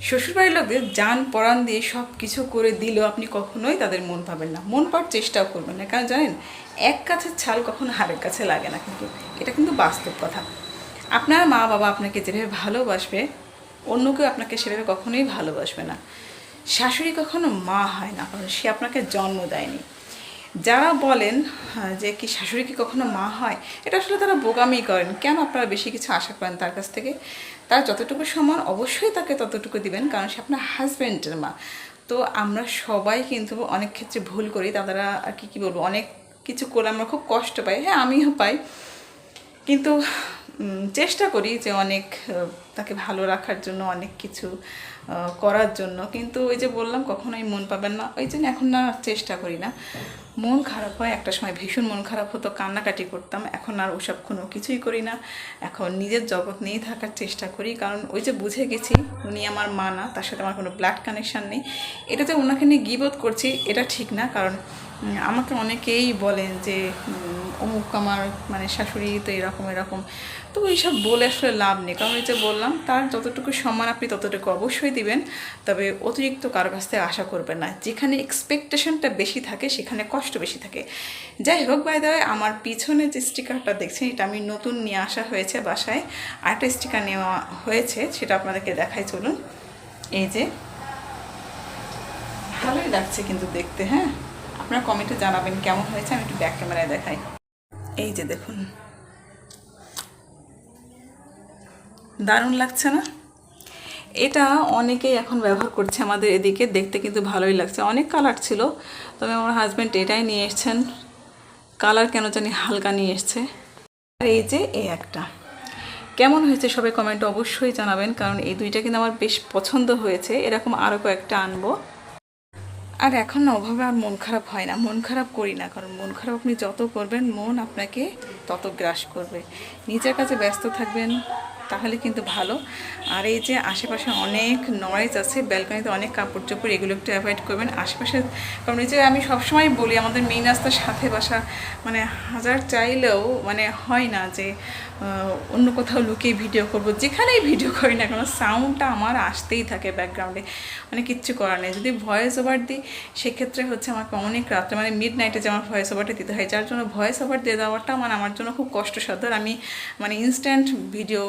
শ্বশুরবাড়ির লোকদের জান পরাণ দিয়ে সব কিছু করে দিলেও আপনি কখনোই তাদের মন পাবেন না, মন পাওয়ার চেষ্টাও করবেন না। কারণ জানেন, এক গাছের ছাল কখনো হারের কাছে লাগে না, কিন্তু এটা কিন্তু বাস্তব কথা। আপনার মা বাবা আপনাকে যেভাবে ভালোবাসবে, অন্য কেউ আপনাকে সেভাবে কখনোই ভালোবাসবে না। শাশুড়ি কখনো মা হয় না, কারণ সে আপনাকে জন্ম দেয়নি। যারা বলেন যে কি শাশুড়ি কি কখনো মা হয়, এটা আসলে তারা বোকামি করেন। কেন আপনারা বেশি কিছু আশা করেন তার কাছ থেকে? তার যতটুকু সম্মান অবশ্যই তাকে ততটুকু দিবেন, কারণ সে আপনার হাজব্যান্ডের মা। তো আমরা সবাই কিন্তু অনেক ক্ষেত্রে ভুল করি, তারা আর কি বলবো, অনেক কিছু করে আমরা খুব কষ্ট পাই। হ্যাঁ, আমিও পাই, কিন্তু চেষ্টা করি যে অনেক তাকে ভালো রাখার জন্য, অনেক কিছু করার জন্য। কিন্তু ওই যে বললাম, কখনোই মন পাবেন না, ওই জন্য এখন না চেষ্টা করি না। মন খারাপ হয়, একটা সময় ভীষণ মন খারাপ হতো, কান্নাকাটি করতাম। এখন আর ওসব কোনো কিছুই করি না। এখন নিজের জগৎ নিয়েই থাকার চেষ্টা করি, কারণ ওই যে বুঝে গেছি উনি আমার মা না, তার সাথে আমার কোনো ব্লাড কানেকশান নেই। এটাতে ওনাকে নিয়ে গিবোধ করছি, এটা ঠিক না। কারণ আমাকে অনেকেই বলেন যে অমুক আমার মানে শাশুড়ি তো এরকম এরকম। তো এইসব বলে আসলে লাভ নেই, কারণ ওই যে বললাম, তার যতটুকু সম্মান আপনি ততটুকু অবশ্যই দিবেন, তবে অতিরিক্ত কারো কাছ থেকে আশা করবেন না। যেখানে এক্সপেকটেশনটা বেশি থাকে সেখানে কষ্ট বেশি থাকে। যাই হোক, বাই দ্য ওয়ে, আমার পিছনে যে স্টিকারটা দেখছেন, এটা আমি নতুন নিয়ে আসা হয়েছে বাসায়। আরেকটা স্টিকার নেওয়া হয়েছে, সেটা আপনাদেরকে দেখাই, চলুন। এই যে, ভালোই লাগছে কিন্তু দেখতে। হ্যাঁ, আপনারা কমেন্টে জানাবেন কেমন হয়েছে। আমি একটু ব্যাক ক্যামেরায় দেখাই। এই যে দেখুন, দারুণ লাগছে না? এটা অনেকেই এখন ব্যবহার করছে আমাদের এদিকে, দেখতে কিন্তু ভালোই লাগছে। অনেক কালার ছিল, তবে আমার হাজব্যান্ড এটাই নিয়ে এসছেন। কালার কেন জানি হালকা নিয়ে এসছে। আর এই যে এই একটা, কেমন হয়েছে সবাই কমেন্টে অবশ্যই জানাবেন, কারণ এই দুইটা কিন্তু আমার বেশ পছন্দ হয়েছে। এরকম আরও কয়েকটা আনবো। আর এখন না ওভাবে আর মন খারাপ হয় না, মন খারাপ করি না, কারণ মন খারাপ আপনি যত করবেন মন আপনাকে তত গ্রাস করবে। নিজের কাছে ব্যস্ত থাকবেন, তাহলে কিন্তু ভালো। আর এই যে আশেপাশে অনেক নয়েজ আছে, ব্যালকনিতে অনেক কাপড় চোপড়, এগুলো একটু অ্যাভয়েড করবেন আশেপাশে। কারণ এই যে আমি সবসময় বলি, আমাদের মেইন রাস্তার সাথে বাসা, মানে হাজার চাইলেও মানে হয় না যে অন্য কোথাও লুকিয়ে ভিডিও করব। যেখানেই ভিডিও করি না কেন, সাউন্ডটা আমার আসতেই থাকে ব্যাকগ্রাউন্ডে, মানে কিচ্ছু করার নেই। যদি ভয়েস ওভার দিই, সেক্ষেত্রে হচ্ছে আমাকে অনেক রাত্রে, মানে মিড নাইটে যে আমার ভয়েস ওভারটা দিতে হয়, যার জন্য ভয়েস ওভার দিয়ে দেওয়াটা মানে আমার জন্য খুব কষ্টসাধ্য। আমি মানে ইনস্ট্যান্ট ভিডিও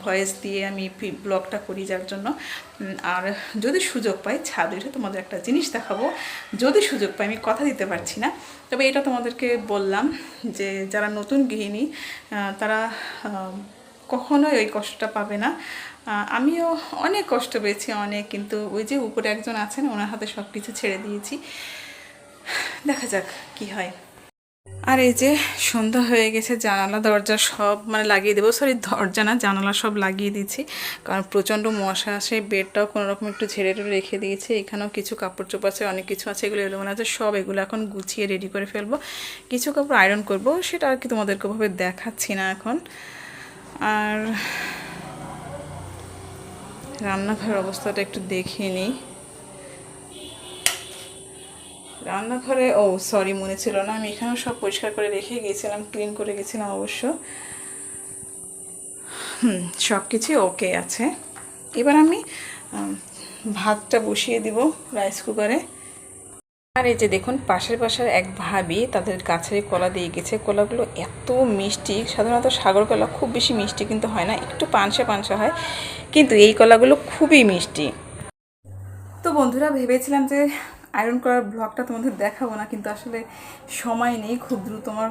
ভয়েস দিয়ে আমি ব্লগটা করি, যার জন্য। আর যদি সুযোগ পাই, ছাদে উঠে তোমাদের একটা জিনিস দেখাবো, যদি সুযোগ পাই, আমি কথা দিতে পারছি না। তবে এটা তোমাদেরকে বললাম যে যারা নতুন গৃহিণী, তারা কখনোই ওই কষ্টটা পাবে না। আমিও অনেক কষ্ট পেয়েছি, অনেক। কিন্তু ওই যে উপরে একজন আছেন, ওনার হাতে সব কিছু ছেড়ে দিয়েছি, দেখা যাক কি হয়। আর এই যে সন্ধ্যা হয়ে গেছে, জানালা দরজা সব মানে লাগিয়ে দেবো, সরি দরজা না, জানালা সব লাগিয়ে দিচ্ছি, কারণ প্রচণ্ড মশা আসে। বেডটাও কোনোরকম একটু ঝেড়ে টেড়ে রেখে দিয়েছি। এখানেও কিছু কাপড় চোপড় আছে, অনেক কিছু আছে, এগুলো এলোমেলো আছে, সব এগুলো এখন গুছিয়ে রেডি করে ফেলবো। কিছু কাপড় আয়রন করব, সেটা আর কি তোমাদেরকে ওভাবে দেখাচ্ছি না এখন। আর রান্নাঘরের অবস্থাটা একটু দেখিয়ে নিই। রান্নাঘরে, ও সরি, মনে ছিল না, আমি এখানেও সব পরিষ্কার করে রেখে গিয়েছিলাম, ক্লিন করে গেছিলাম অবশ্য। সব কিছুই ওকে আছে। এবার আমি ভাতটা বসিয়ে দিব রাইস কুকারে। আর এই যে দেখুন, পাশের এক ভাবি তাদের গাছের কলা দিয়ে গেছে। কলাগুলো এত মিষ্টি, সাধারণত সাগর কলা খুব বেশি মিষ্টি কিন্তু হয় না, একটু পানসে পানসে হয়, কিন্তু এই কলাগুলো খুবই মিষ্টি। তো বন্ধুরা, ভেবেছিলাম যে আয়রন করার ব্লগটা তোমাদের দেখাবো না, কিন্তু আসলে সময় নেই, খুব দ্রুত আমার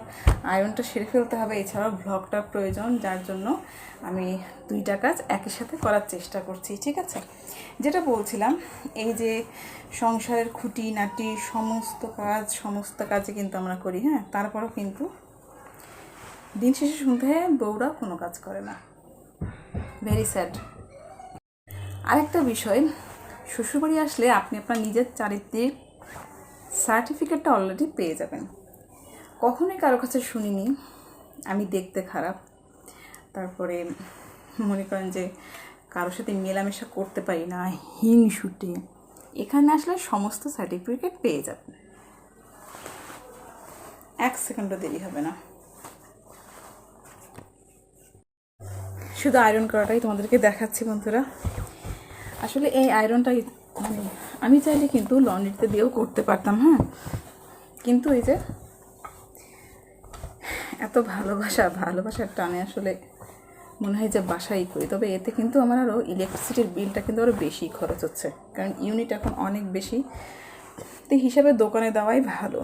আয়রনটা সেরে ফেলতে হবে, এছাড়াও ব্লগটার প্রয়োজন, যার জন্য আমি দুইটা কাজ একই সাথে করার চেষ্টা করছি। ঠিক আছে, যেটা বলছিলাম, এই যে সংসারের খুঁটিনাটি সমস্ত কাজই কিন্তু আমরা করি। হ্যাঁ, তারপরও কিন্তু দিন শেষে শুনতে হয় বউরা কোনো কাজ করে না। Very sad. আরেকটা বিষয়, শ্বশুরবাড়ি আসলে আপনি আপনার নিজের চারিত্রিক সার্টিফিকেটটা অলরেডি পেয়ে যাবেন। কখনোই কারো কাছে শুনিনি আমি দেখতে খারাপ, তারপরে মনে করেন যে কারোর সাথে মেলামেশা করতে পারি না, হিংসুটে। এখানে আসলে সমস্ত সার্টিফিকেট পেয়ে যাবেন, 1 সেকেন্ডও দেরি হবে না। শুধু আয়রন করাটাই তোমাদেরকে দেখাচ্ছি বন্ধুরা। আসলে এই আয়রনটাই মানে আমি চাইলে কিন্তু লন্ড্রিতে দিয়েও করতে পারতাম, হ্যাঁ, কিন্তু এই যে এত ভালোবাসার টানে আসলে মনে হয় যে বাসাই করি। তবে এতে কিন্তু আমার আরও ইলেকট্রিসিটির বিলটা কিন্তু আরও বেশি খরচ হচ্ছে, কারণ ইউনিট এখন অনেক বেশি। তো হিসাবে দোকানে দেওয়াই ভালো,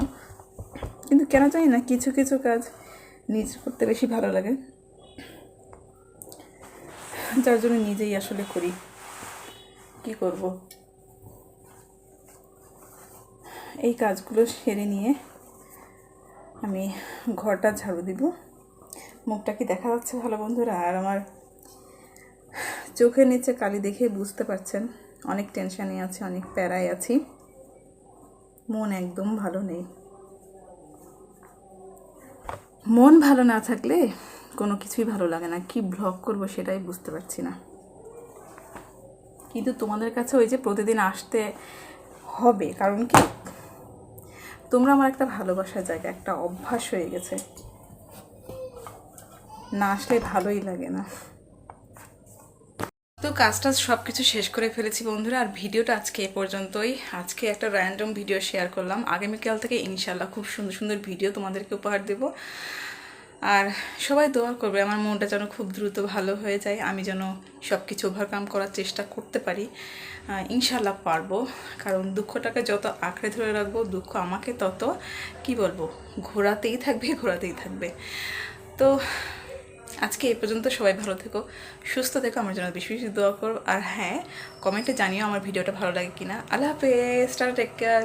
কিন্তু কেন জানি না কিছু কিছু কাজ নিজে করতে বেশি ভালো লাগে, যার জন্য নিজেই আসলে করি। কি করব, এই কাজগুলো সেরে নিয়ে আমি ঘরটা ঝাড়ু দিব। মুখটা কি দেখা যাচ্ছে ভালো বন্ধুরা? আর আমার চোখের নিচে কালি দেখে বুঝতে পারছেন অনেক টেনশানে আছি, অনেক প্যারায় আছি, মন একদম ভালো নেই। মন ভালো না থাকলে কোনো কিছুই ভালো লাগে না, কি ব্লগ করব সেটাই বুঝতে পারছি না। কিন্তু তোমাদের কাছে ওই যে প্রতিদিন আসতে হবে, কারণ কি তোমরা আমার একটা ভালোবাসার জায়গা, একটা অভ্যাস হয়ে গেছে, না আসলে ভালোই লাগে না। তো কাজটা সব কিছু শেষ করে ফেলেছি বন্ধুরা, আর ভিডিওটা আজকে এ পর্যন্তই। আজকে একটা র্যান্ডম ভিডিও শেয়ার করলাম, আগামীকাল থেকে ইনশাল্লাহ খুব সুন্দর সুন্দর ভিডিও তোমাদেরকে উপহার দেব। আর সবাই দোয়া করবে আমার মনটা যেন খুব দ্রুত ভালো হয়ে যায়, আমি যেন সব কিছু ওভারকাম করার চেষ্টা করতে পারি। ইনশাল্লাহ পারবো, কারণ দুঃখটাকে যত আঁকড়ে ধরে রাখবো দুঃখ আমাকে তত কি বলবো ঘোরাতেই থাকবে। তো আজকে এই পর্যন্ত, সবাই ভালো থেকো, সুস্থ থেকো, আমার জন্য বেশি বেশি দোয়া করো। আর হ্যাঁ, কমেন্টে জানিও আমার ভিডিওটা ভালো লাগে কিনা। আল্লাহ হাফেজ, টাটা, টেক কেয়ার।